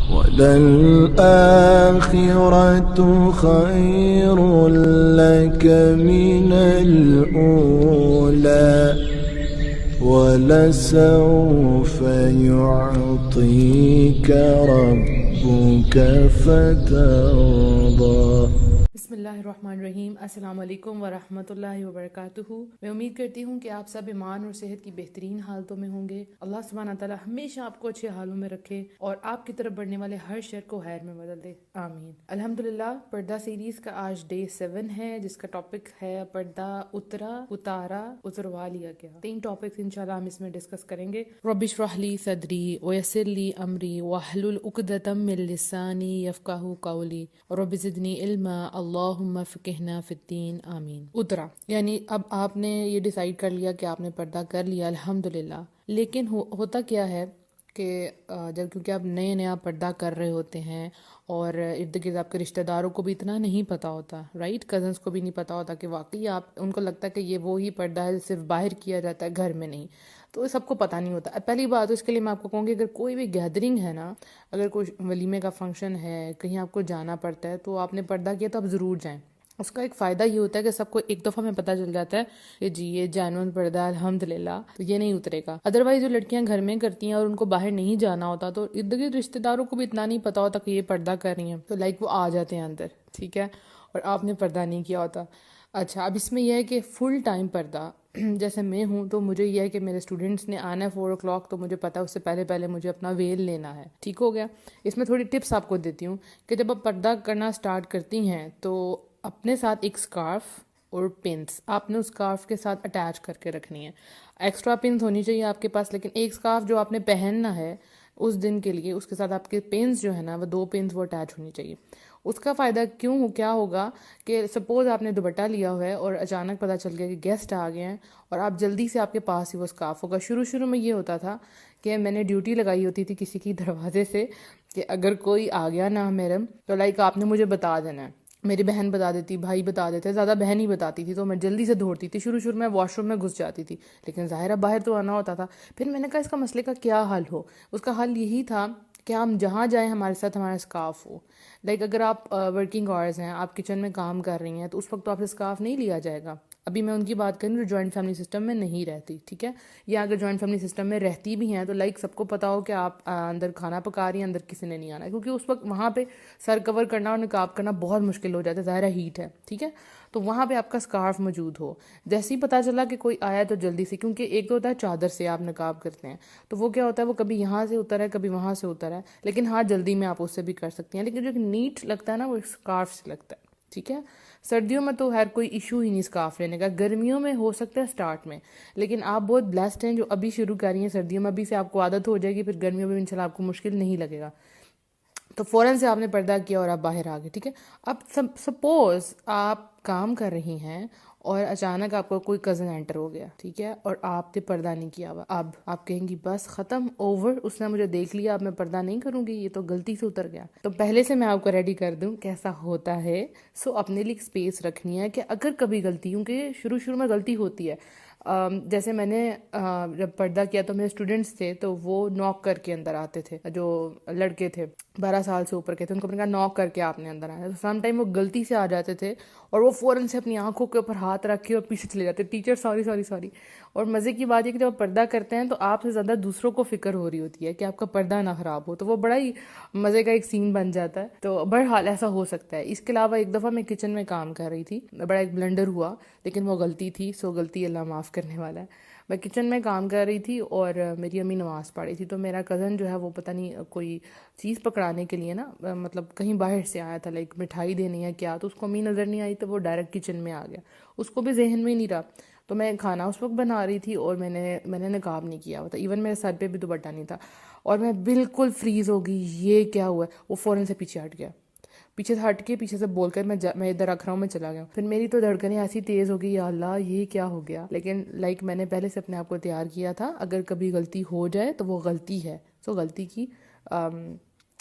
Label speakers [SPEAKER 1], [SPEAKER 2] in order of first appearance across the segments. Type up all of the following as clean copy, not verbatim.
[SPEAKER 1] وَلَلْآخِرَةُ خَيْرٌ لَكَ مِنَ الْأُولَى وَلَسَوْفَ يُعْطِيكَ رَبُّكَ فَتَرْضَى۔
[SPEAKER 2] بسم اللہ الرحمن الرحیم۔ السلام علیکم ورحمۃ اللہ وبرکاتہ۔ میں امید کرتی ہوں کہ آپ سب ایمان اور صحت کی بہترین حالتوں میں ہوں گے۔ اللہ سبحانہ تعالیٰ ہمیشہ آپ کو اچھے حالوں میں رکھے اور آپ کی طرف بڑھنے والے ہر شر کو خیر میں بدل دے، آمین۔ الحمدللہ، پردہ سیریز کا آج ڈے 7 ہے، جس کا ٹاپک ہے پردہ اترا، اتارا، اتروا لیا گیا۔ 3 ٹاپکس انشاءاللہ ہم اس میں ڈسکس کریں گے۔ رب اشرح لی صدری ویسر لی امری واحلل عقدۃ من لسانی یفقہوا قولی رب زدنی علما اللہم فقہنا فی الدین، آمین۔ اترا یعنی اب آپ نے یہ ڈیسائیڈ کر لیا کہ آپ نے پردہ کر لیا، الحمدللہ، لیکن ہوتا کیا ہے کہ جب کیونکہ آپ نیا پردہ کر رہے ہوتے ہیں اور ارد گرد آپ کے رشتہ داروں کو بھی اتنا نہیں پتہ ہوتا، رائٹ، کزنس کو بھی نہیں پتہ ہوتا کہ واقعی آپ، ان کو لگتا ہے کہ یہ وہی پردہ ہے صرف باہر کیا جاتا ہے، گھر میں نہیں، تو سب کو پتہ نہیں ہوتا۔ پہلی بات تو اس کے لیے میں آپ کو کہوں گی، اگر کوئی بھی گیدرنگ ہے نا، اگر کوئی ولیمے کا فنکشن ہے، کہیں آپ کو جانا پڑتا ہے، تو آپ نے پردہ کیا تو آپ ضرور جائیں۔ اس کا ایک فائدہ یہ ہوتا ہے کہ سب کو ایک دفعہ میں پتہ چل جاتا ہے کہ جی یہ جینوئن پردہ ہے، الحمدللہ، تو یہ نہیں اترے گا۔ ادروائز جو لڑکیاں گھر میں کرتی ہیں اور ان کو باہر نہیں جانا ہوتا، تو ارد گرد رشتہ داروں کو بھی اتنا نہیں پتہ ہوتا کہ یہ پردہ کر رہی ہیں، تو وہ آ جاتے ہیں اندر، ٹھیک ہے، اور آپ نے پردہ نہیں کیا ہوتا۔ اچھا، اب اس میں یہ ہے کہ فل ٹائم پردہ، جیسے میں ہوں تو مجھے یہ ہے کہ میرے اسٹوڈنٹس نے آنا ہے 4 o'clock، تو مجھے پتا ہے اس سے پہلے مجھے اپنا ویل لینا ہے، ٹھیک ہو گیا۔ اس میں تھوڑی ٹپس آپ کو دیتی ہوں کہ جب آپ پردہ کرنا سٹارٹ کرتی ہیں تو اپنے ساتھ ایک سکارف اور پنس آپ نے اس سکارف کے ساتھ اٹیچ کر کے رکھنی ہے۔ ایکسٹرا پنس ہونی چاہیے آپ کے پاس، لیکن ایک سکارف جو آپ نے پہننا ہے اس دن کے لیے، اس کے ساتھ آپ کے پنس جو ہے نا، وہ 2 پنس وہ اٹیچ ہونی چاہیے۔ اس کا فائدہ کیا ہوگا کہ سپوز آپ نے دوپٹہ لیا ہوا ہے اور اچانک پتہ چل گیا کہ گیسٹ آ گئے ہیں اور آپ جلدی سے، آپ کے پاس ہی وہ سکارف ہوگا۔ شروع میں یہ ہوتا تھا کہ میں نے ڈیوٹی لگائی ہوتی تھی کسی کی دروازے سے کہ اگر کوئی آ گیا نا محرم تو آپ نے مجھے بتا دینا ہے۔ میری بہن بتا دیتی، بھائی بتا دیتے، زیادہ بہن ہی بتاتی تھی، تو میں جلدی سے دوڑتی تھی۔ شروع میں واش روم میں گھس جاتی تھی، لیکن ظاہرہ باہر تو آنا ہوتا تھا۔ پھر میں نے کہا اس کا مسئلے کا کیا حل ہو؟ اس کا حل یہی تھا کہ ہم جہاں جائیں ہمارے ساتھ ہمارا سکارف ہو۔ اگر آپ ورکنگ آورز ہیں، آپ کچن میں کام کر رہی ہیں، تو اس وقت تو آپ سے سکارف نہیں لیا جائے گا۔ ابھی میں ان کی بات کروں جو جوائنٹ فیملی سسٹم میں نہیں رہتی، ٹھیک ہے، یا اگر جوائنٹ فیملی سسٹم میں رہتی بھی ہیں تو سب کو پتا ہو کہ آپ اندر کھانا پکا رہی ہیں، اندر کسی نے نہیں آنا، کیونکہ اس وقت وہاں پہ سر کور کرنا اور نقاب کرنا بہت مشکل ہو جاتا ہے، ظاہرہ ہیٹ ہے، ٹھیک ہے، تو وہاں پہ آپ کا سکارف موجود ہو۔ جیسے ہی پتہ چلا کہ کوئی آیا تو جلدی سے، کیونکہ ایک تو ہوتا ہے چادر سے آپ نقاب کرتے ہیں، تو وہ کیا ہوتا ہے، وہ کبھی یہاں سے اتر ہے، کبھی وہاں سے اتر ہے، لیکن ہاں جلدی میں آپ اس سے بھی کر سکتی ہیں، لیکن جو نیٹ لگتا ہے نا وہ سکارف سے لگتا ہے، ٹھیک ہے۔ سردیوں میں تو خیر کوئی ایشو ہی نہیں سکارف لینے کا، گرمیوں میں ہو سکتا ہے سٹارٹ میں، لیکن آپ بہت بلیسڈ ہیں جو ابھی شروع کر رہی ہیں۔ سردیوں میں ابھی سے آپ کو عادت ہو جائے گی، پھر گرمیوں میں انشاءاللہ آپ کو مشکل نہیں لگے گا۔ تو فوراً سے آپ نے پردہ کیا اور آپ باہر آ گئے، ٹھیک ہے۔ اب سپوز آپ کام کر رہی ہیں اور اچانک آپ کو کوئی کزن انٹر ہو گیا، ٹھیک ہے، اور آپ نے پردہ نہیں کیا ہوا، اب آپ کہیں گی بس ختم، اوور، اس نے مجھے دیکھ لیا، اب میں پردہ نہیں کروں گی، یہ تو غلطی سے اتر گیا۔ تو پہلے سے میں آپ کو ریڈی کر دوں کیسا ہوتا ہے۔ اپنے لیے اسپیس رکھنی ہے کہ اگر کبھی غلطی، کیونکہ شروع میں غلطی ہوتی ہے، جیسے میں نے جب پردہ کیا تو میرے اسٹوڈنٹس تھے تو وہ ناک کر کے اندر آتے تھے، جو لڑکے تھے 12 سال سے اوپر کے تھے، ان کو میں نے کہا ناک کر کے آپ نے اندر آنا ہے، تو سم ٹائم وہ غلطی سے آ جاتے تھے اور وہ فوراً سے اپنی آنکھوں کے اوپر ہاتھ رکھ کے اور پیچھے چلے جاتے، ٹیچر سوری۔ اور مزے کی بات یہ کہ جب آپ پردہ کرتے ہیں تو آپ سے زیادہ دوسروں کو فکر ہو رہی ہوتی ہے کہ آپ کا پردہ نہ خراب ہو، تو وہ بڑا ہی مزے کا ایک سین بن جاتا ہے۔ تو بہرحال ایسا ہو سکتا ہے۔ اس کے علاوہ ایک دفعہ میں کچن میں کام کر رہی تھی، بڑا ایک بلنڈر ہوا، لیکن وہ غلطی تھی، غلطی اللہ معاف کرنے والا ہے۔ میں کچن میں کام کر رہی تھی اور میری امی نماز پڑھ رہی تھی، تو میرا کزن جو ہے وہ پتہ نہیں کوئی چیز پکڑانے کے لیے نا، مطلب کہیں باہر سے آیا تھا، مٹھائی دینی ہے کیا، تو اس کو امی نظر نہیں آئی تو وہ ڈائریکٹ کچن میں آ گیا، اس کو بھی ذہن میں نہیں رہا۔ تو میں کھانا اس وقت بنا رہی تھی اور میں نے نقاب نہیں کیا ہوا تھا، ایون میرے سر پہ بھی دوپٹہ نہیں تھا، اور میں بالکل فریز ہو گئی، یہ کیا ہوا ہے؟ وہ فوراً سے پیچھے ہٹ گیا، پیچھے سے ہٹ کے پیچھے سے بول کر میں ادھر رکھ رہا ہوں، میں چلا گیا۔ پھر میری تو دھڑکنیں ایسی تیز ہو گئی، یا اللہ یہ کیا ہو گیا، لیکن میں نے پہلے سے اپنے آپ کو تیار کیا تھا، اگر کبھی غلطی ہو جائے تو وہ غلطی ہے، غلطی کی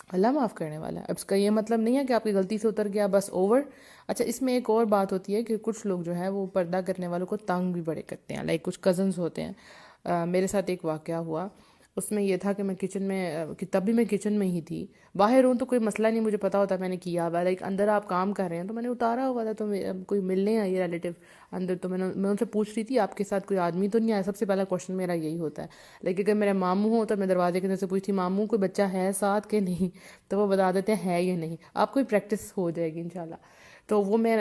[SPEAKER 2] اللہ معاف کرنے والا ہے۔ اب اس کا یہ مطلب نہیں ہے کہ آپ کی غلطی سے اتر گیا بس اوور۔ اچھا، اس میں ایک اور بات ہوتی ہے کہ کچھ لوگ جو ہے وہ پردہ کرنے والوں کو تنگ بھی بڑے کرتے ہیں، کچھ کزنز ہوتے ہیں۔ میرے ساتھ ایک واقعہ ہوا، اس میں یہ تھا کہ میں کچن میں کہ تب بھی میں کچن میں ہی تھی. باہر ہوں تو کوئی مسئلہ نہیں, مجھے پتا ہوتا میں نے کیا ہوا, لائک اندر آپ کام کر رہے ہیں تو میں نے اتارا ہوا تھا, تو کوئی ملنے آئی ریلیٹیو اندر, تو میں ان سے پوچھ رہی تھی آپ کے ساتھ کوئی آدمی تو نہیں آیا. سب سے پہلا کوشچن میرا یہی ہوتا ہے. لیکن اگر میرے ماموں ہوں تو میں دروازے کے اندر سے پوچھتی ماموں کوئی بچہ ہے ساتھ کہ نہیں, تو وہ بتا دیتے ہیں ہے یا نہیں. آپ کو پریکٹس ہو جائے گی انشاءاللہ. تو وہ میں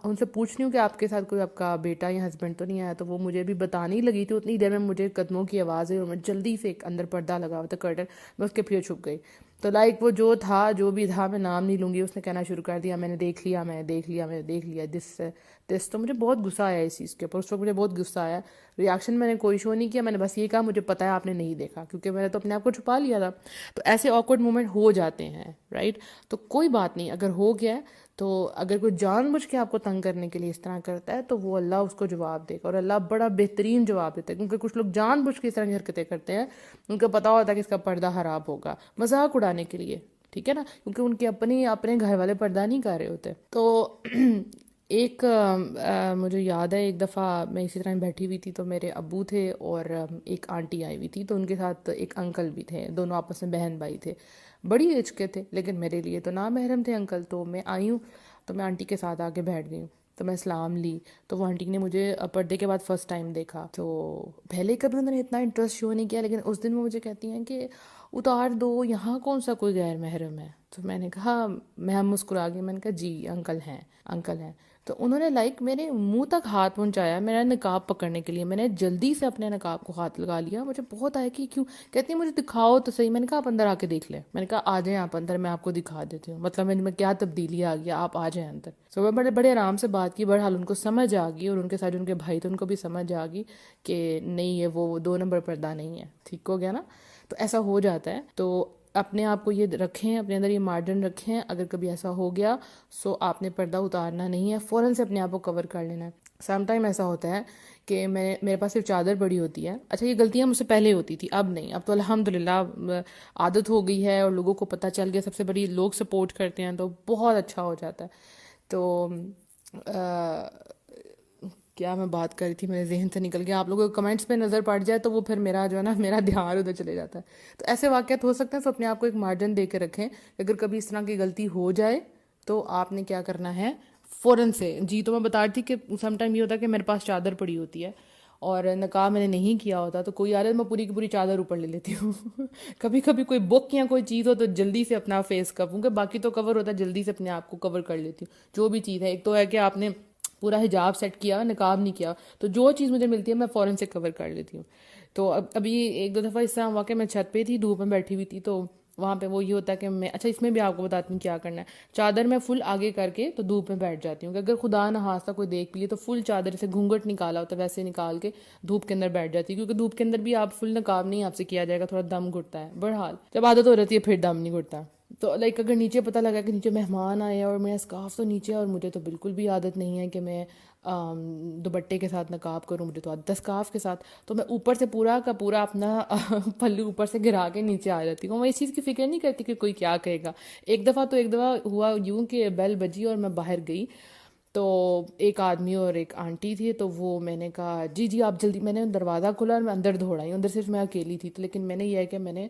[SPEAKER 2] ان سے پوچھ رہی ہوں کہ آپ کے ساتھ کوئی آپ کا بیٹا یا ہسبینڈ تو نہیں آیا. تو وہ مجھے بھی بتانے ہی لگی تھی, اتنی دیر میں مجھے قدموں کی آواز ہے اور میں جلدی سے ایک اندر پردہ لگا ہوا تھا کرٹن, میں اس کے پیچھے چھپ گئی. تو لائک وہ جو بھی تھا, میں نام نہیں لوں گی, اس نے کہنا شروع کر دیا میں نے دیکھ لیا میں نے دیکھ لیا میں نے دیکھ لیا دس. تو مجھے بہت غصہ آیا اس چیز کے اوپر. اس وقت مجھے بہت غصہ آیا. ریاکشن میں نے کوئی شو نہیں کیا, میں نے بس یہ کہا مجھے پتا ہے آپ نے نہیں دیکھا, کیونکہ میں نے تو اپنے آپ کو چھپا لیا تھا. تو ایسے آکورڈ مومنٹ ہو جاتے ہیں رائٹ. تو کوئی بات نہیں, اگر ہو گیا ہے تو اگر کوئی جان بوجھ کے آپ کو تنگ کرنے کے لیے اس طرح کرتا ہے تو وہ اللہ اس کو جواب دے گا, اور اللہ بڑا بہترین جواب دیتا ہے. کیونکہ کچھ لوگ جان بوجھ کے اس طرح کی حرکتیں کرتے ہیں, ان کو پتا ہوتا ہے کہ اس کا پردہ خراب ہوگا مذاق اڑانے کے لیے, ٹھیک ہے نا, کیونکہ ان کے اپنے گھر والے پردہ نہیں کر رہے ہوتے. تو ایک مجھے یاد ہے ایک دفعہ میں اسی طرح بیٹھی ہوئی تھی, تو میرے ابو تھے اور ایک آنٹی آئی ہوئی تھی, تو ان کے ساتھ ایک انکل بھی تھے, دونوں آپس میں بہن بھائی تھے, بڑی ایج کے تھے لیکن میرے لیے تو نامحرم تھے انکل. تو میں آئی ہوں تو میں آنٹی کے ساتھ آ کے بیٹھ گئی ہوں, تو میں سلام لی. تو وہ آنٹی نے مجھے پردے کے بعد فرسٹ ٹائم دیکھا. تو پہلے کبھی انہوں نے اتنا انٹرسٹ شو نہیں کیا, لیکن اس دن وہ مجھے کہتی ہیں کہ اتار دو, یہاں کون سا کوئی غیر محرم ہے. تو میں نے کہا, میں مسکرا گئی, میں نے کہا جی انکل ہیں. تو انہوں نے لائک میرے منہ تک ہاتھ پہنچایا میرا نقاب پکڑنے کے لیے. میں نے جلدی سے اپنے نقاب کو ہاتھ لگا لیا, مجھے بہت آیا کہ کیوں. کہتی ہیں مجھے دکھاؤ تو صحیح. میں نے کہا آپ اندر آ کے دیکھ لیں. میں نے کہا آ جائیں آپ اندر, میں آپ کو دکھا دیتی ہوں, مطلب میں کیا تبدیلی آ گیا, آپ آ جائیں اندر. سو میں بڑے آرام سے بات کی, بہرحال ان کو سمجھ آ گئی, اور ان کے ساتھ ان کے بھائی تھے ان کو بھی سمجھ آ گئی کہ نہیں یہ وہ 2 نمبر پردہ نہیں ہے, ٹھیک ہو گیا نا. تو ایسا ہو جاتا ہے. تو اپنے آپ کو یہ رکھیں, اپنے اندر یہ مارجن رکھیں, اگر کبھی ایسا ہو گیا سو آپ نے پردہ اتارنا نہیں ہے, فوراً سے اپنے آپ کو کور کر لینا ہے. سم ٹائم ایسا ہوتا ہے کہ میرے پاس صرف چادر پڑی ہوتی ہے. اچھا یہ غلطیاں مجھ سے پہلے ہوتی تھی, اب نہیں, اب تو الحمدللہ عادت ہو گئی ہے اور لوگوں کو پتہ چل گیا, سب سے بڑی لوگ سپورٹ کرتے ہیں تو بہت اچھا ہو جاتا ہے. تو کیا میں بات کر رہی تھی, میرے ذہن سے نکل گیا. آپ لوگوں کو کمنٹس پہ نظر پڑ جائے تو وہ پھر میرا جو ہے نا میرا دھیان ادھر چلے جاتا ہے. تو ایسے واقعات ہو سکتے ہیں, تو اپنے آپ کو ایک مارجن دے کے رکھیں. اگر کبھی اس طرح کی غلطی ہو جائے تو آپ نے کیا کرنا ہے, فوراً سے جی. تو میں بتا رہی تھی کہ سم ٹائم یہ ہوتا ہے کہ میرے پاس چادر پڑی ہوتی ہے اور نقاب میں نے نہیں کیا ہوتا, تو کوئی آ رہا ہے میں پوری کی پوری چادر اوپر لے لیتی ہوں. کبھی کوئی بک یا کوئی چیز ہو تو جلدی سے اپنا فیس کور, باقی تو کور ہوتا ہے, جلدی سے اپنے آپ کو کور کر لیتی ہوں جو بھی چیز ہے. ایک تو ہے کہ آپ نے پورا حجاب سیٹ کیا, نقاب نہیں کیا, تو جو چیز مجھے ملتی ہے میں فوراً سے کور کر لیتی ہوں. تو ابھی 1-2 دفعہ اس طرح واقع میں چھت پہ تھی, دھوپ میں بیٹھی ہوئی تھی, تو وہاں پہ وہ یہ ہوتا ہے کہ میں اچھا اس میں بھی آپ کو بتاتی ہوں کیا کرنا ہے. چادر میں فل آگے کر کے تو دھوپ میں بیٹھ جاتی ہوں, کہ اگر خدا نہ خواستہ کوئی دیکھ بھی لے تو فل چادر سے گھونگھٹ نکالا ہوتا ہے ویسے نکال کے دھوپ کے اندر بیٹھ جاتی ہوں, کیونکہ دھوپ کے اندر بھی آپ فل نقاب نہیں آپ سے کیا جائے گا, تھوڑا دم گھٹتا ہے. بہرحال جب عادت ہو جاتی ہے پھر دم نہیں گھٹتا. تو لائک اگر نیچے پتہ لگا کہ نیچے مہمان آئے اور میرا اسکارف تو نیچے, اور مجھے تو بالکل بھی عادت نہیں ہے کہ میں دوپٹے کے ساتھ نقاب کروں, مجھے تو عادت ہے اسکارف کے ساتھ, تو میں اوپر سے پورا کا پورا اپنا پلو اوپر سے گرا کے نیچے آ جاتی ہوں. میں اس چیز کی فکر نہیں کرتی کہ کوئی کیا کہے گا. ایک دفعہ ہوا یوں کہ بیل بجی اور میں باہر گئی, تو ایک آدمی اور ایک آنٹی تھی, تو وہ میں نے کہا جی آپ جلدی, میں نے دروازہ کھولا اور میں اندر دوڑ آئی. اندر صرف میں اکیلی تھی, تو لیکن میں نے یہ ہے کہ میں نے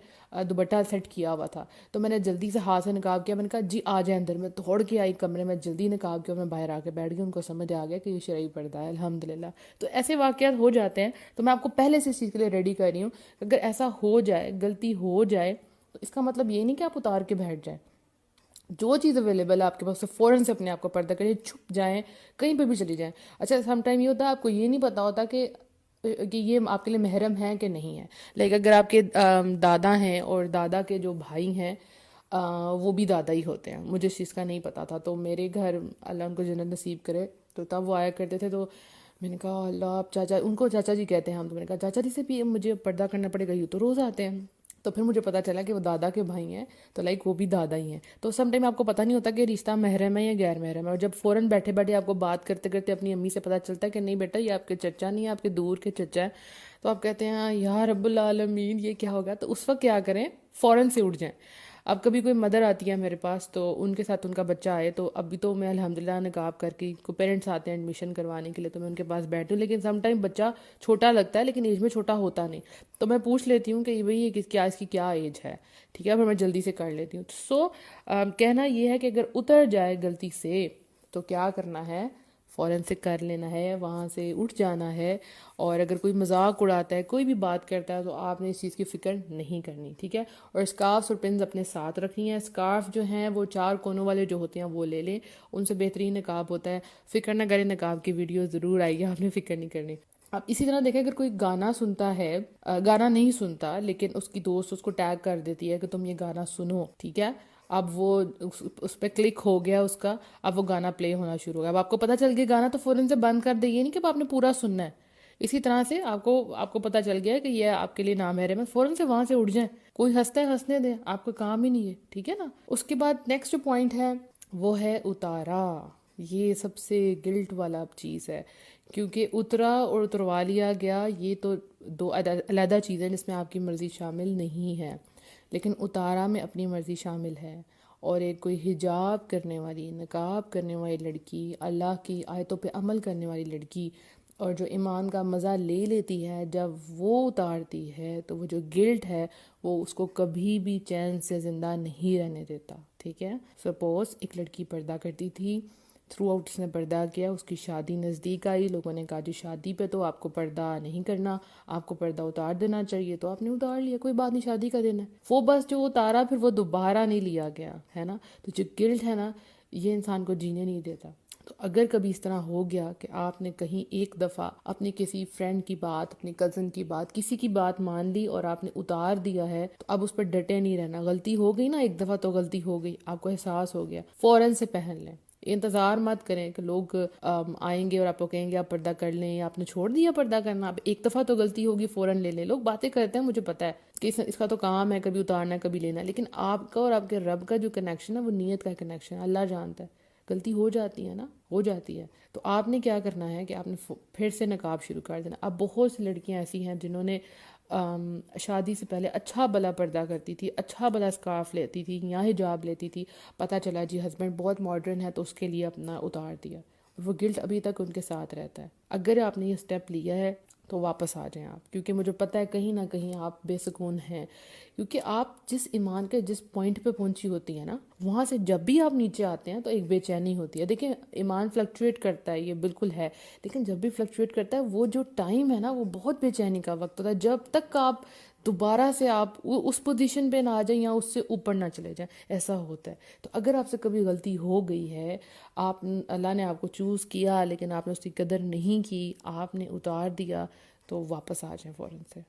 [SPEAKER 2] دوپٹہ سیٹ کیا ہوا تھا, تو میں نے جلدی سے ہاتھ سے نقاب کیا, میں نے کہا جی آ جائیں اندر. میں دوڑ کے آئی کمرے میں, جلدی نقاب کیا, میں باہر آ کے بیٹھ گئی. ان کو سمجھ آ گیا کہ یہ شرعی پردہ ہے الحمدللہ. تو ایسے واقعات ہو جاتے ہیں, تو میں آپ کو پہلے سے اس چیز کے لیے ریڈی کر رہی ہوں. اگر ایسا ہو جائے, غلطی ہو جائے, تو اس کا مطلب یہ نہیں کہ آپ اتار کے بیٹھ جائیں. جو چیز اویلیبل ہے آپ کے پاس, فوراً سے اپنے آپ کو پردہ کریں, چھپ جائیں, کہیں پہ بھی چلی جائیں. اچھا سم ٹائم یہ ہوتا ہے آپ کو یہ نہیں پتا ہوتا کہ یہ آپ کے لیے محرم ہیں کہ نہیں ہے. لائک اگر آپ کے دادا ہیں اور دادا کے جو بھائی ہیں وہ بھی دادا ہی ہوتے ہیں, مجھے اس چیز کا نہیں پتا تھا. تو میرے گھر اللہ ان کو جنت نصیب کرے, تو تب وہ آیا کرتے تھے, تو میں نے کہا اللہ آپ چاچا, ان کو چاچا جی کہتے ہیں ہم, تو میں نے کہا چاچا جی سے بھی مجھے پردہ کرنا پڑے گا, یہ تو روز آتے ہیں. تو پھر مجھے پتا چلا کہ وہ دادا کے بھائی ہیں, تو لائک وہ بھی دادا ہی ہیں. تو سم ٹائم آپ کو پتہ نہیں ہوتا کہ رشتہ محرم ہے یا غیر محرم ہے, اور جب فوراً بیٹھے بیٹھے آپ کو بات کرتے کرتے اپنی امی سے پتہ چلتا ہے کہ نہیں بیٹا یہ آپ کے چچا نہیں ہے, آپ کے دور کے چچا ہے, تو آپ کہتے ہیں یا رب العالمین یہ کیا ہوگا. تو اس وقت کیا کریں, فوراً سے اٹھ جائیں. اب کبھی کوئی مدر آتی ہے میرے پاس تو ان کے ساتھ ان کا بچہ آئے تو ابھی تو میں الحمدللہ نقاب کر کے، کوئی پیرنٹس آتے ہیں ایڈمیشن کروانے کے لیے تو میں ان کے پاس بیٹھوں، لیکن سم ٹائم بچہ چھوٹا لگتا ہے لیکن ایج میں چھوٹا ہوتا نہیں، تو میں پوچھ لیتی ہوں کہ بھئی یہ کیا، اس کی کیا ایج ہے، ٹھیک ہے، پھر میں جلدی سے کر لیتی ہوں۔ سو کہنا یہ ہے کہ اگر اتر جائے غلطی سے تو کیا کرنا ہے، فوراً سے کر لینا ہے، وہاں سے اٹھ جانا ہے، اور اگر کوئی مذاق اڑاتا ہے، کوئی بھی بات کرتا ہے تو آپ نے اس چیز کی فکر نہیں کرنی، ٹھیک ہے۔ اور اسکارفس اور پنز اپنے ساتھ رکھنی ہیں۔ اسکارف جو ہیں وہ 4 کونوں والے جو ہوتے ہیں وہ لے لیں، ان سے بہترین نقاب ہوتا ہے۔ فکر نہ کریں، نقاب کی ویڈیو ضرور آئے گی، آپ نے فکر نہیں کرنی۔ اب اسی طرح دیکھیں اگر کوئی گانا سنتا ہے، گانا نہیں سنتا لیکن اس کی دوست اس کو ٹیگ کر دیتی ہے کہ تم یہ گانا سنو، ٹھیک ہے، اب وہ اس پہ کلک ہو گیا اس کا، اب وہ گانا پلے ہونا شروع ہو گیا، اب آپ کو پتہ چل گیا گانا تو فوراً سے بند کر دے، یہ نہیں کہ اب آپ نے پورا سننا ہے۔ اسی طرح سے آپ کو پتہ چل گیا ہے کہ یہ آپ کے لیے نامحرم ہے، فوراً سے وہاں سے اٹھ جائیں، کوئی ہنستا ہے ہنسنے دیں، آپ کا کام ہی نہیں ہے، ٹھیک ہے نا۔ اس کے بعد نیکسٹ جو پوائنٹ ہے وہ ہے اتارا۔ یہ سب سے گلٹ والا چیز ہے، کیونکہ اترا اور اتروا لیا گیا یہ تو 2 علیحدہ چیزیں جس میں آپ کی مرضی شامل نہیں ہے، لیکن اتارا میں اپنی مرضی شامل ہے۔ اور ایک کوئی حجاب کرنے والی، نقاب کرنے والی لڑکی، اللہ کی آیتوں پہ عمل کرنے والی لڑکی، اور جو ایمان کا مزہ لے لیتی ہے، جب وہ اتارتی ہے تو وہ جو گلٹ ہے وہ اس کو کبھی بھی چین سے زندہ نہیں رہنے دیتا، ٹھیک ہے۔ سپوز ایک لڑکی پردہ کرتی تھی، تھرو آؤٹ اس نے پردہ کیا، اس کی شادی نزدیک آئی، لوگوں نے کہا جی شادی پہ تو آپ کو پردہ نہیں کرنا، آپ کو پردہ اتار دینا چاہیے، تو آپ نے اتار لیا، کوئی بات نہیں، شادی کا دن ہے، وہ بس جو اتارا پھر وہ دوبارہ نہیں لیا گیا، ہے نا۔ تو جو گلٹ ہے نا، یہ انسان کو جینے نہیں دیتا۔ تو اگر کبھی اس طرح ہو گیا کہ آپ نے کہیں ایک دفعہ اپنے کسی فرینڈ کی بات، اپنے کزن کی بات، کسی کی بات مان لی اور آپ نے اتار دیا ہے، تو اب اس پر ڈٹے نہیں رہنا۔ غلطی ہو گئی نا، ایک دفعہ تو غلطی ہو گئی، آپ کو احساس ہو گیا، فوراً سے پہن لیں۔ انتظار مت کریں کہ لوگ آئیں گے اور آپ کو کہیں گے آپ پردہ کر لیں، یا آپ نے چھوڑ دیا پردہ کرنا، اب ایک دفعہ تو غلطی ہوگی، فوراً لے لیں۔ لوگ باتیں کرتے ہیں، مجھے پتہ ہے کہ اس کا تو کام ہے کبھی اتارنا ہے کبھی لینا ہے، لیکن آپ کا اور آپ کے رب کا جو کنیکشن ہے وہ نیت کا کنیکشن ہے، اللہ جانتا ہے۔ غلطی ہو جاتی ہے نا، ہو جاتی ہے، تو آپ نے کیا کرنا ہے کہ آپ نے پھر سے نقاب شروع کر دینا۔ اب بہت سی لڑکیاں ایسی ہیں جنہوں نے شادی سے پہلے اچھا بلا پردہ کرتی تھی، اچھا بلا اسکارف لیتی تھی یا حجاب لیتی تھی، پتہ چلا جی ہسبینڈ بہت ماڈرن ہے تو اس کے لیے اپنا اتار دیا، اور وہ گلٹ ابھی تک ان کے ساتھ رہتا ہے۔ اگر آپ نے یہ سٹیپ لیا ہے تو واپس آ جائیں آپ، کیونکہ مجھے پتہ ہے کہیں نہ کہیں آپ بے سکون ہیں، کیونکہ آپ جس ایمان کے جس پوائنٹ پہ پہنچی ہوتی ہیں نا، وہاں سے جب بھی آپ نیچے آتے ہیں تو ایک بے چینی ہوتی ہے۔ دیکھیں ایمان فلکچویٹ کرتا ہے، یہ بالکل ہے، لیکن جب بھی فلکچویٹ کرتا ہے وہ جو ٹائم ہے نا وہ بہت بے چینی کا وقت ہوتا ہے، جب تک آپ دوبارہ سے آپ اس پوزیشن پہ نہ آ جائیں یا اس سے اوپر نہ چلے جائیں، ایسا ہوتا ہے۔ تو اگر آپ سے کبھی غلطی ہو گئی ہے، اللہ نے آپ کو چوز کیا لیکن آپ نے اس کی قدر نہیں کی، آپ نے اتار دیا، تو واپس آ جائیں فوراً سے،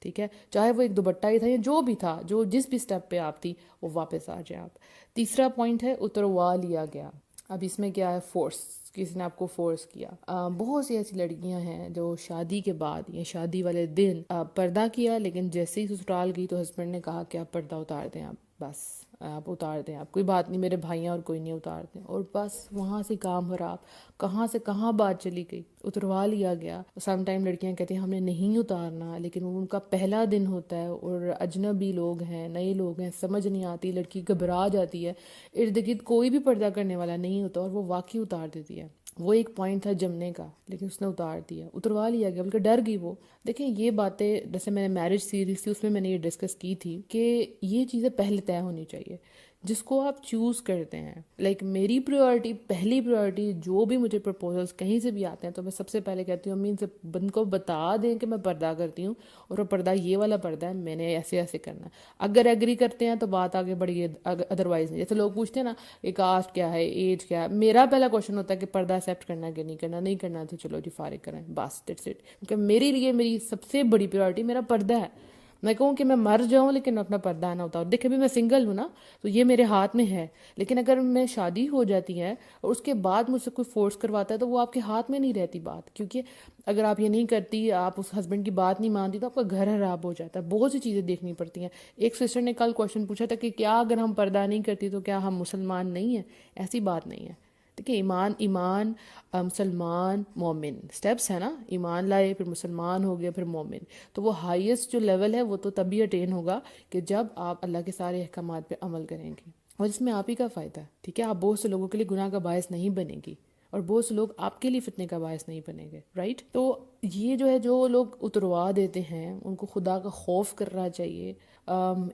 [SPEAKER 2] ٹھیک ہے، چاہے وہ ایک دوپٹہ ہی تھا یا جو بھی تھا، جو جس بھی سٹیپ پہ آپ تھی وہ واپس آ جائیں آپ۔ تیسرا پوائنٹ ہے اتروا لیا گیا۔ اب اس میں کیا ہے، فورس، کسی نے آپ کو فورس کیا۔ بہت سی ایسی لڑکیاں ہیں جو شادی کے بعد یا شادی والے دن پردہ کیا، لیکن جیسے ہی سسرال گئی تو ہسبینڈ نے کہا کہ آپ پردہ اتار دیں، آپ بس آپ اتار دیں، آپ کوئی بات نہیں، میرے بھائی ہیں اور کوئی نہیں، اتار دیں، اور بس وہاں سے کام خراب، کہاں سے کہاں بات چلی گئی، اتروا لیا گیا۔ سم ٹائم لڑکیاں کہتی ہیں ہم نے نہیں اتارنا، لیکن وہ ان کا پہلا دن ہوتا ہے اور اجنبی لوگ ہیں، نئے لوگ ہیں، سمجھ نہیں آتی، لڑکی گھبرا جاتی ہے، ارد گرد کوئی بھی پردہ کرنے والا نہیں ہوتا اور وہ واقعی اتار دیتی ہے۔ وہ ایک پوائنٹ تھا جمنے کا، لیکن اس نے اتار دیا، اتروا لیا گیا، بلکہ ڈر گئی وہ۔ دیکھیں یہ باتیں جیسے میں نے میرج سیریز تھی اس میں نے یہ ڈسکس کی تھی کہ یہ چیزیں پہلے طے ہونی چاہیے، جس کو آپ چوز کرتے ہیں۔ میری پریورٹی، پہلی پریورٹی، جو بھی مجھے پرپوزلز کہیں سے بھی آتے ہیں تو میں سب سے پہلے کہتی ہوں امی ان سے بند کو بتا دیں کہ میں پردہ کرتی ہوں اور وہ پردہ یہ والا پردہ ہے، میں نے ایسے ایسے کرنا ہے۔ اگر ایگری کرتے ہیں تو بات آگے بڑھی ہے، ادروائز نہیں۔ جیسے لوگ پوچھتے ہیں نا کہ کاسٹ کیا ہے، ایج کیا ہے، میرا پہلا کوشچن ہوتا ہے کہ پردہ ایکسیپٹ کرنا ہے کہ نہیں کرنا، نہیں کرنا تو چلو جی فارغ کریں، بس دیٹس اٹ۔ کیونکہ میرے لیے میری سب سے بڑی پریورٹی میرا پردہ ہے۔ میں کہوں کہ میں مر جاؤں لیکن اپنا پردہ نہ اتاروں۔ دیکھیں بھی میں سنگل ہوں نا تو یہ میرے ہاتھ میں ہے، لیکن اگر میں شادی ہو جاتی ہے اور اس کے بعد مجھ سے کوئی فورس کرواتا ہے تو وہ آپ کے ہاتھ میں نہیں رہتی بات، کیونکہ اگر آپ یہ نہیں کرتی، آپ اس ہسبینڈ کی بات نہیں مانتی تو آپ کا گھر خراب ہو جاتا ہے، بہت سی چیزیں دیکھنی پڑتی ہیں۔ ایک سسٹر نے کل کوشچن پوچھا تھا کہ کیا اگر ہم پردہ نہیں کرتی تو کیا ہم مسلمان نہیں ہیں؟ ایسی بات نہیں ہے، دیکھیں ایمان مسلمان مومن سٹیپس ہیں نا، ایمان لائے پھر مسلمان ہو گیا پھر مومن، تو وہ ہائیسٹ جو لیول ہے وہ تو تبھی اٹین ہوگا کہ جب آپ اللہ کے سارے احکامات پہ عمل کریں گے، اور اس میں آپ ہی کا فائدہ ہے، ٹھیک ہے؟ آپ بہت سے لوگوں کے لیے گناہ کا باعث نہیں بنے گی، اور بہت سے لوگ آپ کے لیے فتنے کا باعث نہیں بنیں گے، رائٹ؟ تو یہ جو ہے جو لوگ اتروا دیتے ہیں ان کو خدا کا خوف کرنا چاہیے۔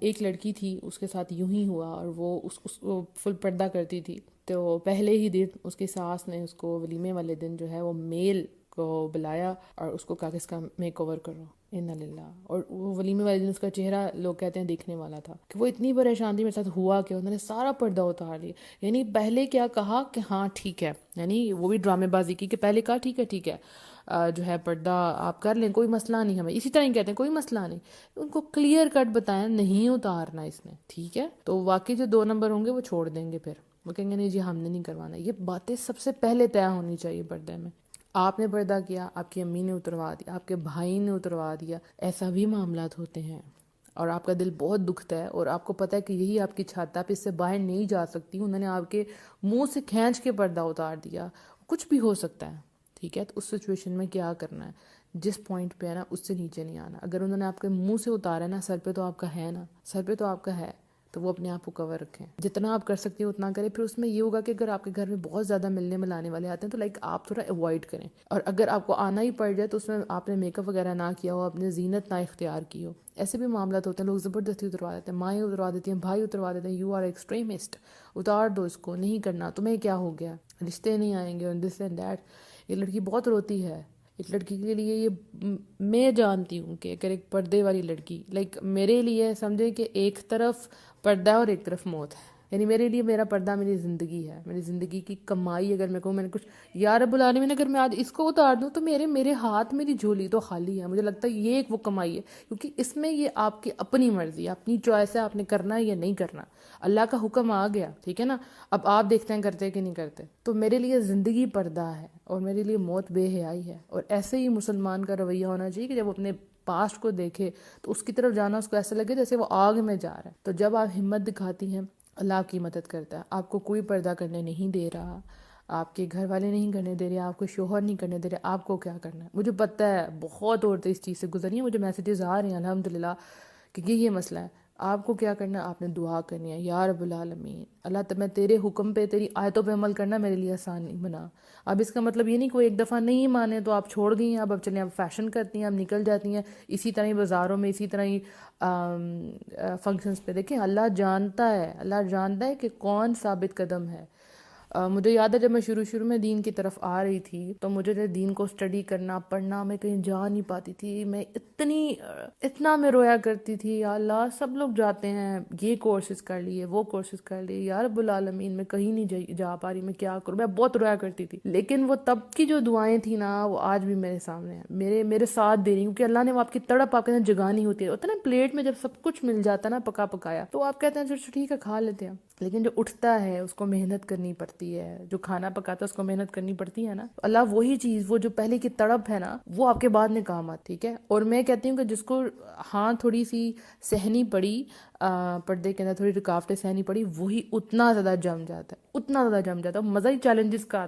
[SPEAKER 2] ایک لڑکی تھی، اس کے ساتھ یوں ہی ہوا، اور وہ اس فل پردہ کرتی تھی، تو پہلے ہی دن اس کی ساس نے اس کو ولیمے والے دن جو ہے وہ میل کو بلایا اور اس کو کہا کہ اس کا میک اوور کرو، انا للہ۔ اور وہ ولیمے والے دن اس کا چہرہ لوگ کہتے ہیں دیکھنے والا تھا، کہ وہ اتنی پریشان تھی، میرے ساتھ ہوا کہ انہوں نے سارا پردہ اتار لیا۔ یعنی پہلے کیا کہا کہ ہاں ٹھیک ہے، یعنی وہ بھی ڈرامے بازی کی، کہ پہلے کہا ٹھیک ہے جو ہے پردہ آپ کر لیں، کوئی مسئلہ نہیں، ہمیں اسی طرح ہی کہتے ہیں کوئی مسئلہ نہیں، ان کو کلیئر کٹ بتایا نہیں اتارنا اس نے، ٹھیک ہے؟ تو واقعی جو 2 نمبر ہوں گے وہ چھوڑ دیں گے، پھر وہ کہیں گے نہیں جی ہم نے نہیں کروانا۔ یہ باتیں سب سے پہلے طے ہونی چاہیے پردے میں۔ آپ نے پردہ کیا، آپ کی امی نے اتروا دیا، آپ کے بھائی نے اتروا دیا، ایسا بھی معاملات ہوتے ہیں، اور آپ کا دل بہت دکھتا ہے، اور آپ کو پتہ ہے کہ یہی آپ کی چھت ہے، آپ اس سے باہر نہیں جا سکتی، انہوں نے آپ کے منہ سے کھینچ کے پردہ اتار دیا، کچھ بھی ہو سکتا ہے، ٹھیک ہے؟ تو اس سچویشن میں کیا کرنا ہے؟ جس پوائنٹ پہ ہے نا اس سے نیچے نہیں آنا۔ اگر انہوں نے آپ کے منہ سے اتارا ہے نا، سر پہ تو آپ کا ہے نا، سر پہ تو آپ کا ہے، تو وہ اپنے آپ کو کور رکھیں، جتنا آپ کر سکتے ہیں اتنا کریں۔ پھر اس میں یہ ہوگا کہ اگر آپ کے گھر میں بہت زیادہ ملنے ملانے والے آتے ہیں تو آپ تھوڑا اوائڈ کریں، اور اگر آپ کو آنا ہی پڑ جائے تو اس میں آپ نے میک اپ وغیرہ نہ کیا ہو، اپنے زینت نہ اختیار کی ہو۔ ایسے بھی معاملات ہوتے ہیں، لوگ زبردستی اتروا دیتے ہیں، مائیں اتروا دیتی ہیں، بھائی اتروا دیتے ہیں، یو آر ایکسٹریمسٹ، اتار دو اس کو، نہیں کرنا، تمہیں کیا ہو گیا، رشتے نہیں آئیں گے، اور دس اینڈ دیٹ۔ یہ لڑکی بہت روتی ہے، ایک لڑکی کے لیے یہ میں جانتی ہوں کہ اگر ایک پردے والی لڑکی میرے لیے سمجھے کہ ایک طرف پردہ اور ایک طرف موت ہے، یعنی میرے لیے میرا پردہ میری زندگی ہے، میری زندگی کی کمائی۔ اگر میں کہوں میں نے کچھ، یا رب العالمین اگر میں آج اس کو اتار دوں تو میرے ہاتھ میری جھولی تو خالی ہے۔ مجھے لگتا ہے یہ ایک وہ کمائی ہے، کیونکہ اس میں یہ آپ کی اپنی مرضی ہے، اپنی چوائس ہے، آپ نے کرنا ہے یا نہیں کرنا، اللہ کا حکم آ گیا، ٹھیک ہے نا؟ اب آپ دیکھتے ہیں کرتے کہ نہیں کرتے۔ تو میرے لیے زندگی پردہ ہے اور میرے لیے موت بے حیائی ہے، اور ایسے ہی مسلمان کا رویہ ہونا چاہیے کہ جب اپنے پاسٹ کو دیکھے تو اس کی طرف جانا اس کو ایسا لگے جیسے وہ آگ میں جا رہا ہے۔ تو جب آپ ہمت دکھاتی ہیں، اللہ آپ کی مدد کرتا ہے۔ آپ کو کوئی پردہ کرنے نہیں دے رہا، آپ کے گھر والے نہیں کرنے دے رہے، آپ کو شوہر نہیں کرنے دے رہے، آپ کو کیا کرنا ہے؟ مجھے پتہ ہے بہت عورتیں اس چیز سے گزری ہیں، مجھے میسیجز آ رہے ہیں الحمدللہ کہ یہ مسئلہ ہے۔ آپ کو کیا کرنا ہے؟ آپ نے دعا کرنی ہے، یا رب العالمین اللہ میں تیرے حکم پہ، تیری آیتوں پہ عمل کرنا میرے لیے آسان نہیں بنا۔ اب اس کا مطلب یہ نہیں کوئی ایک دفعہ نہیں مانے تو آپ چھوڑ گئی ہیں، اب چلیں اب فیشن کرتی ہیں، اب نکل جاتی ہیں اسی طرح ہی بازاروں میں، اسی طرح ہی فنکشنز پہ۔ دیکھیں اللہ جانتا ہے کہ کون ثابت قدم ہے۔ مجھے یاد ہے جب میں شروع میں دین کی طرف آ رہی تھی تو مجھے دین کو اسٹڈی کرنا پڑھنا میں کہیں جا نہیں پاتی تھی، میں اتنا میں رویا کرتی تھی، یا اللہ سب لوگ جاتے ہیں، یہ کورسز کر لیے، وہ کورسز کر لیے، یا رب العالمین میں کہیں نہیں جا پا رہی، میں کیا کروں؟ میں بہت رویا کرتی تھی، لیکن وہ تب کی جو دعائیں تھیں نا وہ آج بھی میرے سامنے ہیں، میرے ساتھ دے رہی، کیونکہ اللہ نے وہ آپ کی تڑپ آپ کے اندر جگانی ہوتی ہے، ہوتا ہے نا پلیٹ میں جب سب کچھ مل جاتا ہے نا پکا پکایا تو آپ کہتے ہیں چلو ٹھیک ہے کھا لیتے ہیں، لیکن جو اٹھتا ہے اس کو محنت کرنی پڑتی ہے، جو کھانا پکاتا ہے اس کو محنت کرنی پڑتی ہے نا، اللہ وہی چیز، وہ جو پہلے کی تڑپ ہے نا وہ آپ کے بعد میں کام آتی، ٹھیک ہے؟ اور میں کہتی ہوں کہ جس کو ہاں تھوڑی سی سہنی پڑی، پردے کے اندر تھوڑی رکاوٹیں سہنی پڑی، وہی اتنا زیادہ جم جاتا ہے، مزہ ہی چیلنجز کا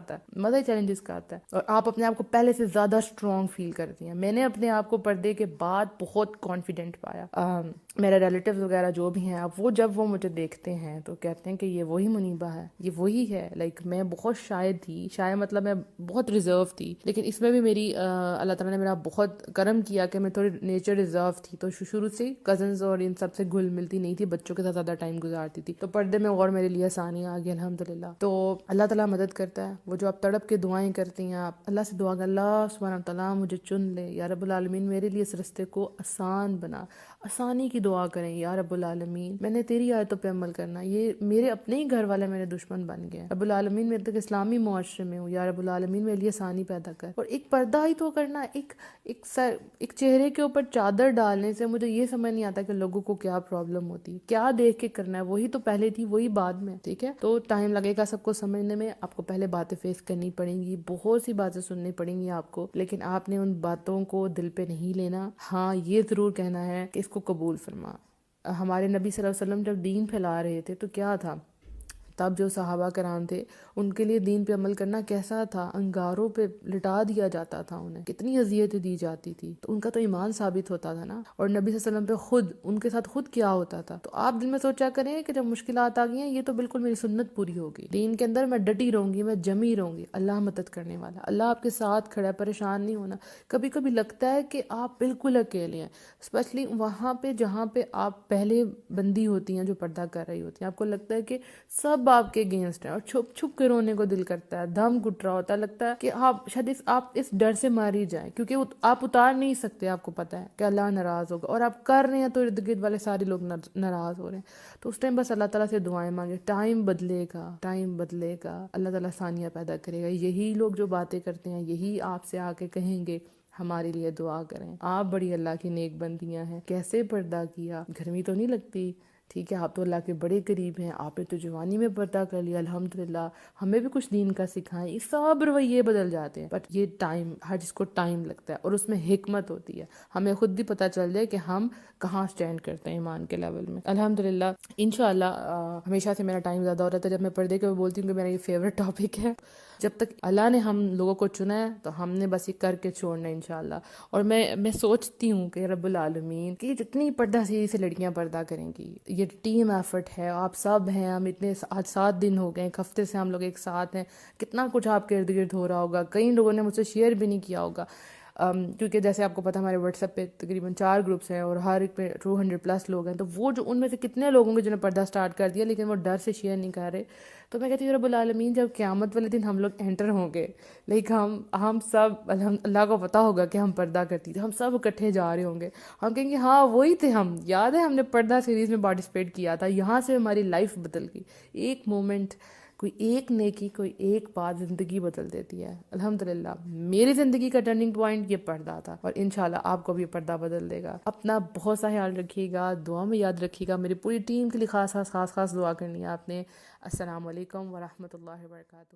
[SPEAKER 2] آتا ہے، اور آپ اپنے آپ کو پہلے سے زیادہ اسٹرانگ فیل کرتی ہیں۔ میں نے اپنے آپ کو پردے کے بعد بہت کانفیڈنٹ پایا۔ میرے ریلیٹیوز وغیرہ جو بھی ہیں، اب جب وہ مجھے دیکھتے ہیں تو کہتے ہیں کہ یہ وہی منیبہ ہے، یہ وہی ہے۔ میں بہت شائد تھی، مطلب میں بہت ریزرو تھی، لیکن اس میں بھی میری اللہ تعالیٰ نے میرا بہت کرم کیا کہ میں تھوڑی نیچر ریزرو تھی، تو شروع سے کزنز اور ان سب سے گھل ملتی نہیں تھی، بچوں کے ساتھ زیادہ ٹائم گزارتی تھی، تو پردے میں اور میرے لیے آسانی آ گئی الحمدللہ۔ تو اللہ تعالیٰ مدد کرتا ہے، وہ جو آپ تڑپ کے دعائیں کرتی ہیں، آپ اللہ سے دعا کریں، اللہ سبحانہ تعالیٰ مجھے چن لے، یا رب العالمین میرے لیے اس رستے کو آسان بنا، آسانی کی دعا کریں، یا رب العالمین میں نے تیری آیتوں پہ عمل کرنا، یہ میرے اپنے ہی گھر والے میرے دشمن بن گئے، رب العالمین میرے تک اسلامی معاشرے میں ہوں، یا رب العالمین میرے لیے آسانی پیدا کر۔ اور ایک پردہ ہی تو کرنا، ایک چہرے کے اوپر چادر ڈالنے سے مجھے یہ سمجھ نہیں آتا کہ لوگوں کو کیا پرابلم ہوتی، کیا دیکھ کے کرنا ہے، وہی تو پہلے تھی وہی بعد میں، ٹھیک ہے؟ تو ٹائم لگے گا سب کو سمجھنے میں، آپ کو پہلے باتیں فیس کرنی پڑیں گی، بہت سی باتیں سننی پڑیں گی آپ کو، لیکن آپ نے ان باتوں کو دل پہ نہیں لینا، ہاں یہ ضرور کہنا ہے کہ اس کو قبول فرما۔ ہمارے نبی صلی اللہ علیہ وسلم جب دین پھیلا رہے تھے تو کیا تھا تب جو صحابہ کرام تھے ان کے لیے دین پہ عمل کرنا کیسا تھا، انگاروں پہ لٹا دیا جاتا تھا، انہیں کتنی اذیتیں دی جاتی تھی، تو ان کا تو ایمان ثابت ہوتا تھا نا۔ اور نبی صلی اللہ علیہ وسلم پہ خود ان کے ساتھ خود کیا ہوتا تھا۔ تو آپ دل میں سوچا کریں کہ جب مشکلات آ گئی ہیں یہ تو بالکل میری سنت پوری ہوگی، دین کے اندر میں ڈٹی رہوں گی، میں جمی رہوں گی، اللہ مدد کرنے والا، اللہ آپ کے ساتھ کھڑا ہے، پریشان نہیں ہونا۔ کبھی کبھی لگتا ہے کہ آپ بالکل اکیلے ہیں، اسپیشلی وہاں پہ جہاں پہ آپ پہلے بندی ہوتی ہیں جو پردہ کر رہی ہوتی ہیں، آپ کو لگتا ہے کہ سب آپ کے اگینسٹ ہیں، اور چھپ چھپ کے رونے کو دل کرتا ہے، دم گھٹ رہا ہوتا ہے، لگتا ہے کہ آپ شاید آپ اس ڈر سے ماری جائیں، کیونکہ آپ اتار نہیں سکتے، آپ کو پتہ ہے کہ اللہ ناراض ہوگا، اور آپ کر رہے ہیں تو ارد گرد والے سارے لوگ ناراض ہو رہے ہیں۔ تو اس ٹائم بس اللہ تعالیٰ سے دعائیں مانگے، ٹائم بدلے گا، ٹائم بدلے گا، اللہ تعالیٰ ثانیہ پیدا کرے گا۔ یہی لوگ جو باتیں کرتے ہیں یہی آپ سے آ کے کہیں گے ہمارے لیے دعا کریں، آپ بڑی اللہ کی نیک بندیاں ہیں، کیسے پردہ کیا، گرمی تو نہیں لگتی، ٹھیک ہے، آپ تو اللہ کے بڑے قریب ہیں، آپ نے تو جوانی میں پردہ کر لیا، الحمدللہ، ہمیں بھی کچھ دین کا سکھائیں۔ یہ سب رویے بدل جاتے ہیں، بٹ یہ ٹائم، ہر چیز کو ٹائم لگتا ہے، اور اس میں حکمت ہوتی ہے، ہمیں خود بھی پتہ چل جائے کہ ہم کہاں سٹینڈ کرتے ہیں ایمان کے لیول میں۔ الحمدللہ، انشاءاللہ ہمیشہ سے میرا ٹائم زیادہ ہو رہا تھا، جب میں پردے کے بولتی ہوں کہ میرا یہ فیوریٹ ٹاپک ہے۔ جب تک اللہ نے ہم لوگوں کو چنا ہے تو ہم نے بس یہ کر کے چھوڑنا ہے انشاءاللہ۔ اور میں سوچتی ہوں کہ رب العالمین کہ جتنی پردہ سے لڑکیاں پردہ کریں گی، یہ ٹیم ایفرٹ ہے، آپ سب ہیں، ہم اتنے آج 7 دن ہو گئے، ایک ہفتے سے ہم لوگ ایک ساتھ ہیں، کتنا کچھ آپ کے ارد گرد ہو رہا ہوگا، کئی لوگوں نے مجھ سے شیئر بھی نہیں کیا ہوگا، کیونکہ جیسے آپ کو پتہ ہمارے واٹس ایپ پہ تقریباً 4 گروپس ہیں اور ہر ایک پہ 200+ لوگ ہیں، تو وہ جو ان میں سے کتنے لوگ ہوں گے جنہوں نے پردہ سٹارٹ کر دیا لیکن وہ ڈر سے شیئر نہیں کر رہے۔ تو میں کہتی ہوں رب العالمین جب قیامت والے دن ہم لوگ انٹر ہوں گے، لیکن ہم سب اللہ کو پتہ ہوگا کہ ہم پردہ کرتی تھے، ہم سب اکٹھے جا رہے ہوں گے، ہم کہیں گے ہاں وہی تھے ہم، یاد ہے ہم نے پردہ سیریز میں پارٹیسپیٹ کیا تھا، یہاں سے ہماری لائف بدل گئی۔ ایک مومنٹ، کوئی ایک نیکی، کوئی ایک بات زندگی بدل دیتی ہے۔ الحمدللہ میری زندگی کا ٹرننگ پوائنٹ یہ پردہ تھا، اور انشاءاللہ آپ کو بھی پردہ بدل دے گا۔ اپنا بہت سا خیال رکھیے گا، دعا میں یاد رکھیے گا، میری پوری ٹیم کے لیے خاص دعا کرنی ہے آپ نے۔ السلام علیکم ورحمۃ اللہ وبرکاتہ۔